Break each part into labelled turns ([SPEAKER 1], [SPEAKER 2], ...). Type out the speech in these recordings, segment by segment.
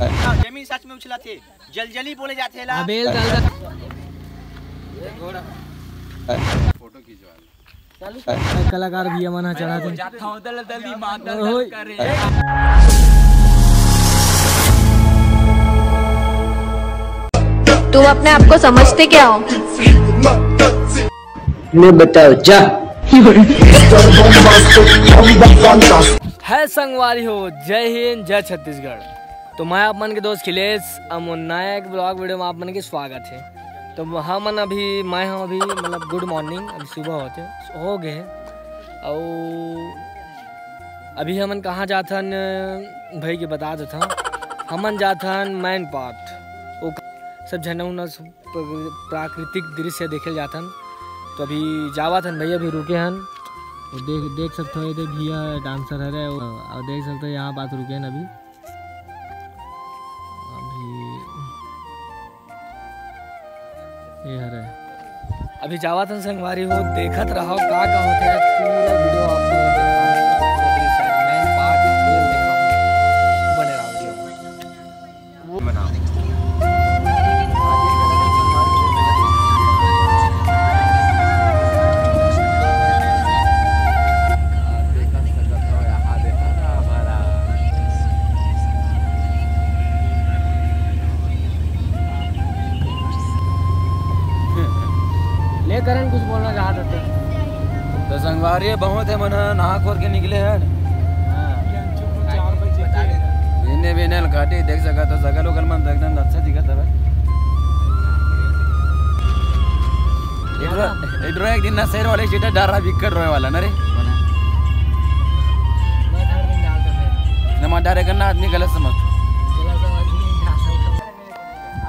[SPEAKER 1] जमीन सच में उछला थे, जलजली बोले जाते हैं।
[SPEAKER 2] अबेल डाल
[SPEAKER 3] फोटो खींचवा
[SPEAKER 2] कलाकार भी मना चढ़ा थे।
[SPEAKER 4] तुम अपने आप को समझते क्या हो?
[SPEAKER 2] मैं बताओ जा। है संगवारी हो, जय हिंद जय छत्तीसगढ़। तो मैं आप मन के दोस्त खिलेश नया एक ब्लॉग वीडियो में आप मन के स्वागत है। तो हम अभी मैं हम अभी मतलब गुड मॉर्निंग, अभी सुबह होते हो गए और अभी हमन कहाँ जाथन भाई के बता देता। हमन जाथन मैन पार्ट, वो सब झरना प्राकृतिक दृश्य देखे जाथन। तो अभी जावाथन भैया भी रुके हन, देख सकते हो ये भैया डांसर है और देख सकते हो यहाँ बात रुके हैं अभी ये हरे अभी जावाथन संगवारी हो, देखत रहो का होता है पूरा वीडियो आप करण कुछ बोलना चाहते थे।
[SPEAKER 3] तो संगवारी बहुत है मन नहा खोर के निकले हैं। बिने बिने घाटी देख सका तो सगल उगल मन एकदम अच्छा दिखत है। इधर एक दिन ना शेर वाले सीटा डारा बिकर रोए वाला ना रे नमक डारे करना आदमी गलत समझ।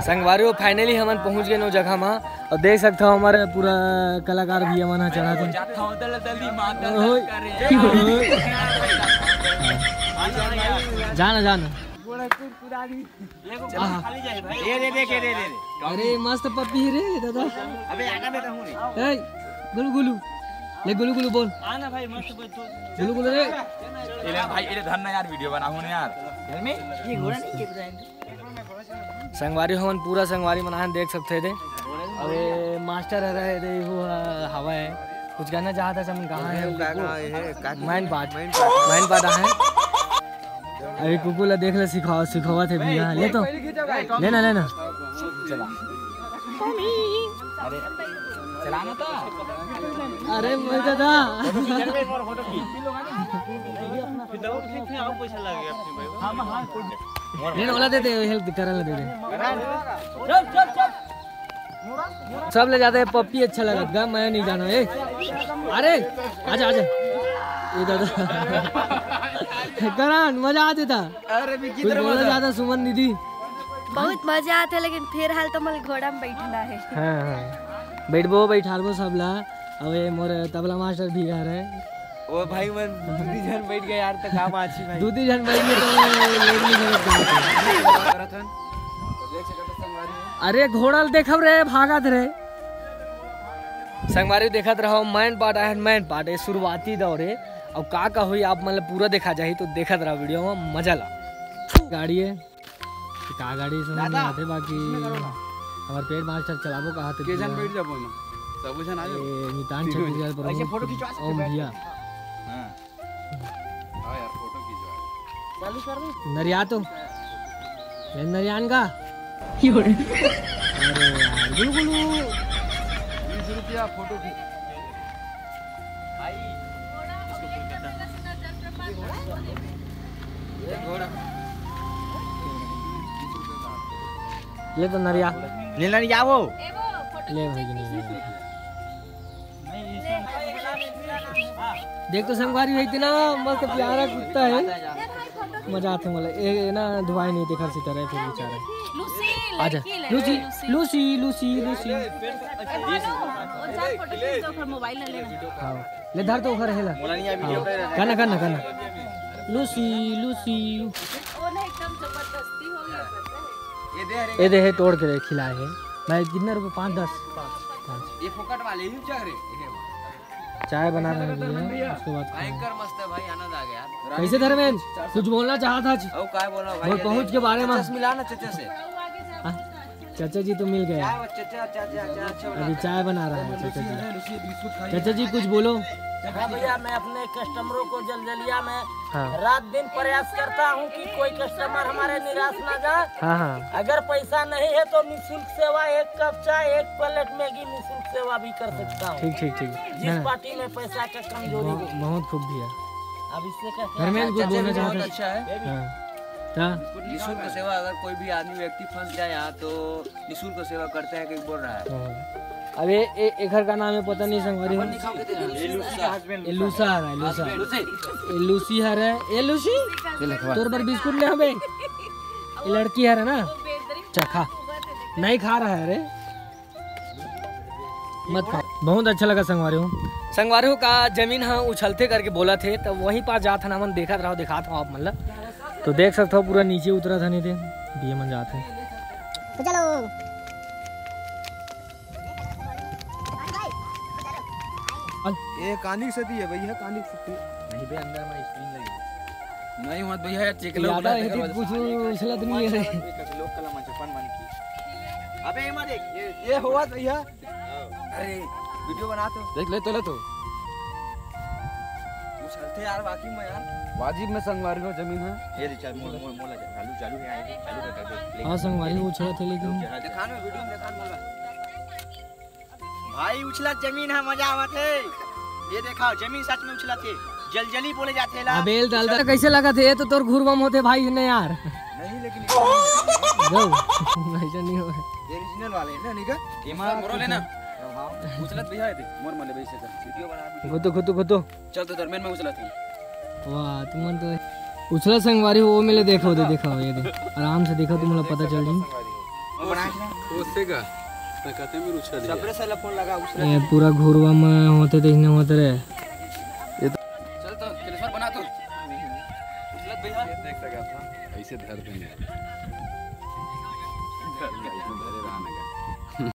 [SPEAKER 2] संगवारी फाइनली हमन पहुंच गए नो जगह में और देख सकते हो हमारे पूरा कलाकार भी मना चढ़ा थे। जाना जाना अरे मस्त पप्पी रे दादा। अबे गुलू गुलू ले गुलू गुलू बोल आना भाई मस्त गुलू गुलू रे
[SPEAKER 3] भाई ये धन्ना यार वीडियो बनाऊं ना यार में ये घोड़ा नहीं ये ब्रांड
[SPEAKER 2] संगवारी हमन पूरा संगवारी मनाहन देख सकते थे। अरे मास्टर है रे वो हवा है कुछ कहना चाहता है। हम कहाँ है मैन पार्ट है अरे कुकू ला देख ले सिखावा थे भैया ले तो लेना लेना
[SPEAKER 3] चला अरे चलाना तो
[SPEAKER 2] अरे मजा था लेना वाला दे दे हेल्प करने दे दे सब ले जाते हैं। पप्पी अच्छा लगा मैं नहीं जाना है। अरे आजा आजा ये दादा करण मजा आते था।
[SPEAKER 3] अरे
[SPEAKER 2] बोला जाता सुमन दीदी
[SPEAKER 4] बहुत मजा आता है लेकिन फिर हाल तो मल घोड़ा में बैठना है।
[SPEAKER 2] हाँ बैठालबो सब ला। अब मोर तबला मास्टर भी आ रहे
[SPEAKER 3] ओ भाई मन दूधी जन बैठ गए यार तो काम अच्छी भाई
[SPEAKER 2] दूधी जन बैठ गए तो अरे घोड़ा देखब रे भागत रे संगवारी देखत रहो। मैन पार्ट है मैन पार्ट है शुरुआती दौरे और का हुई आप मतलब पूरा देखा जाए तो देखत रहो वीडियो में मजा ला। गाड़ी है का गाड़ी समझ में आते बाकी हमारे पेड़ मास्टर चलाबो कहा थे
[SPEAKER 3] के जन बैठ जाबो ना सब जन आ जाओ
[SPEAKER 2] नितान छत्तीसगढ़ पर
[SPEAKER 1] ऐसे फोटो खिंचवा
[SPEAKER 2] ओम भैया
[SPEAKER 3] हां हां यार फोटो खिंचवा
[SPEAKER 1] चालू कर दो
[SPEAKER 2] नरिया तो नरियान का अरे यार गुलू गुलू
[SPEAKER 3] 20 रुपया फोटो की भाई इसको ये घोड़ा
[SPEAKER 2] ले तो नरिया
[SPEAKER 1] ले नरिया वो
[SPEAKER 2] ले भाई नहीं देख तो संगवारी है इतना मस्त प्यारा कुत्ता है मजा आते मला ये ना दुआई नहीं देखा सी तरह फिर बेचारा आजा Lucy Lucy Lucy Lucy
[SPEAKER 4] mobile ले लेना
[SPEAKER 2] ले धर तो उखर हेला करना करना करना लूसी लूसी
[SPEAKER 4] एकदम जबरदस्ती हो गया।
[SPEAKER 3] ये
[SPEAKER 2] दे है तोड़ के खिलाए है। मैं कितने रुपए 5-10
[SPEAKER 3] ये फोकट वाले ही चल रहे
[SPEAKER 2] चाय बना रहे हैं भैया, उसके बाद
[SPEAKER 3] भयंकर मस्त है भाई, आनंद आ गया यार।
[SPEAKER 2] कैसे धर्मेंद्र कुछ बोलना चाहा था आज?
[SPEAKER 3] ओ काय बोला भाई,
[SPEAKER 2] और पहुंच के बारे में
[SPEAKER 3] मिला ना चचा से।
[SPEAKER 2] हाँ, चाचा जी तो मिल गए,
[SPEAKER 3] चचा
[SPEAKER 2] अभी चाय बना रहा है चाचा जी। चाचा जी कुछ बोलो।
[SPEAKER 5] हाँ भैया, मैं अपने कस्टमरों को जलजलिया में
[SPEAKER 2] हाँ
[SPEAKER 5] रात दिन प्रयास करता हूँ कि कोई कस्टमर हमारे निराश ना जाए।
[SPEAKER 2] हाँ हाँ
[SPEAKER 5] अगर पैसा नहीं है तो निःशुल्क सेवा, एक कप चाय, एक प्लेट मैगी निःशुल्क सेवा भी कर सकता हूँ।
[SPEAKER 2] ठीक ठीक ठीक,
[SPEAKER 5] जिस पार्टी में पैसा का कमजोरी हो।
[SPEAKER 2] बहुत खूब भैया।
[SPEAKER 5] अब इससे क्या
[SPEAKER 2] धर्मेंद्र कुछ बोलना चाहते हैं?
[SPEAKER 3] अच्छा है।
[SPEAKER 2] हाँ क्या?
[SPEAKER 3] निःशुल्क सेवा, अगर कोई भी आदमी व्यक्ति फंस जाए यहाँ तो निःशुल्क सेवा करते हैं कि बोल रहा है।
[SPEAKER 2] अब एक घर का नाम है पता नहीं संगवारी एलूसी है एलूसी तोर पर बिस्कुट ले हमें, ये लड़की है ना चखा नहीं खा रहा है रे, मत खा। बहुत अच्छा लगा संगवारी का जमीन हाँ उछलते करके बोला थे, तब वहीं पास जाता ना मन देखा रहा दिखाता हूँ आप मतलब, तो देख सकते हो पूरा नीचे उतरा था नहीं थे ये मन जाते
[SPEAKER 4] तो चलो
[SPEAKER 6] ये कानिक सती है भैया, कानिक सती
[SPEAKER 3] नहीं बे, अंदर में स्क्रीन लगी नहीं मत भैया, चेक लो
[SPEAKER 2] ज्यादा कुछ उछलत नहीं है रे।
[SPEAKER 1] लोग कला मंचपन मन की। अबे ये मत देख,
[SPEAKER 6] ये हुआ भैया।
[SPEAKER 3] अरे वीडियो बना तो
[SPEAKER 6] देख ले तो
[SPEAKER 3] उछलते यार बाकी में यार।
[SPEAKER 6] वाजिब में संगवारी हो जमीन है।
[SPEAKER 1] ये रिचार्ज मोला चालू है, आएगी चालू कर दे।
[SPEAKER 2] हाँ संगवारी उछला थे लेकिन
[SPEAKER 3] दिखान में वीडियो में दिखान बोला
[SPEAKER 1] भाई उछला जमीन है, मजा आवत है। ये देखा जमीन सच में उछला थे, जलजली बोले जाते ला।
[SPEAKER 2] अबेल डालता कैसे लगा थे तो तोर घुरबम होते भाई ने यार।
[SPEAKER 6] नहीं लेकिन
[SPEAKER 2] गो ऐसा नहीं हो
[SPEAKER 6] ये ओरिजिनल वाले हैं ना निका।
[SPEAKER 3] ये मार मोरो लेना उछलत भैया है, मोर माले वैसे कर वीडियो बना।
[SPEAKER 2] गुतो
[SPEAKER 3] चल तो दरमियान में उछलत है।
[SPEAKER 2] वाह तुम तो उछला संगवारी वो मिले देखो ये देख आराम से देखो तुम लोग पता चल जाए।
[SPEAKER 6] उससे का मैं कहते हैं उछल
[SPEAKER 1] सबरे से फोन लगा उछला।
[SPEAKER 2] ये पूरा घुरवा में होते देखने होते रहे।
[SPEAKER 3] चल तो क्लिपर बना तो उछलत भैया
[SPEAKER 6] देख सका था ऐसे धर देंगे धरे रहने का